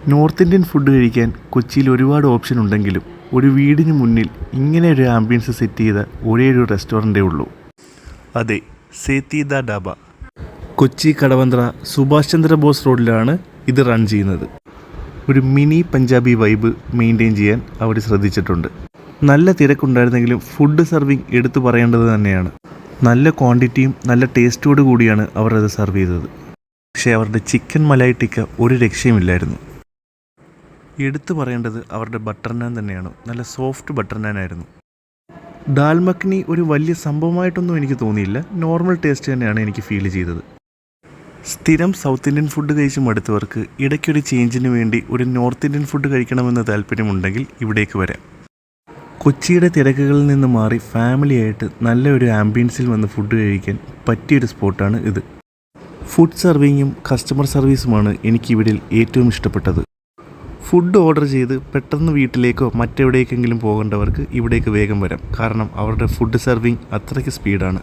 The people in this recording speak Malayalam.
നോർത്ത് ഇന്ത്യൻ ഫുഡ് കഴിക്കാൻ കൊച്ചിയിൽ ഒരുപാട് ഓപ്ഷൻ ഉണ്ടെങ്കിലും ഒരു വീടിന് മുന്നിൽ ഇങ്ങനെ ഒരു ആംബിയൻസ് സെറ്റ് ചെയ്ത ഒരേ ഒരു റെസ്റ്റോറൻറ്റേ ഉള്ളൂ. അതെ, സേത്തി ദ ഡാബ. കൊച്ചി കടവന്ത്ര സുഭാഷ് ചന്ദ്രബോസ് റോഡിലാണ് ഇത് റൺ ചെയ്യുന്നത്. ഒരു മിനി പഞ്ചാബി വൈബ് മെയിൻറ്റെയിൻ ചെയ്യാൻ അവർ ശ്രദ്ധിച്ചിട്ടുണ്ട്. നല്ല തിരക്കുണ്ടായിരുന്നെങ്കിലും ഫുഡ് സർവിങ് എടുത്തു പറയേണ്ടത് തന്നെയാണ്. നല്ല ക്വാണ്ടിറ്റിയും നല്ല ടേസ്റ്റോടു കൂടിയാണ് അവർ അത് സർവ് ചെയ്തത്. പക്ഷേ അവരുടെ ചിക്കൻ മലായി ടിക്ക ഒരു രക്ഷയുമില്ലായിരുന്നു. എടുത്തു പറയേണ്ടത് അവരുടെ ബട്ടർ നാൻ തന്നെയാണ്. നല്ല സോഫ്റ്റ് ബട്ടർ നാൻ ആയിരുന്നു. ദാൽ മഖ്നി ഒരു വലിയ സംഭവമായിട്ടൊന്നും എനിക്ക് തോന്നിയില്ല. നോർമൽ ടേസ്റ്റ് തന്നെയാണ് എനിക്ക് ഫീൽ ചെയ്തത്. സ്ഥിരം സൗത്ത് ഇന്ത്യൻ ഫുഡ് കഴിച്ച് മടുത്തവർക്ക് ഇടയ്ക്കൊരു ചേഞ്ചിന് വേണ്ടി ഒരു നോർത്ത് ഇന്ത്യൻ ഫുഡ് കഴിക്കണമെന്ന് താല്പര്യമുണ്ടെങ്കിൽ ഇവിടേക്ക് വരാം. കൊച്ചിയുടെ തിരക്കുകളിൽ നിന്ന് മാറി ഫാമിലിയായിട്ട് നല്ല ഒരു ആംബിയൻസിൽ വന്ന് ഫുഡ് കഴിക്കാൻ പറ്റിയൊരു സ്പോട്ടാണ് ഇത്. ഫുഡ് സർവിങ്ങും കസ്റ്റമർ സർവീസുമാണ് എനിക്കിവിടെ ഏറ്റവും ഇഷ്ടപ്പെട്ടത്. ഫുഡ് ഓർഡർ ചെയ്ത് പെട്ടെന്ന് വീട്ടിലേക്കോ മറ്റെവിടേക്കെങ്കിലും പോകേണ്ടവർക്ക് ഇവിടേക്ക് വേഗം വരാം. കാരണം അവരുടെ ഫുഡ് സർവിങ് അത്രയ്ക്ക് സ്പീഡാണ്.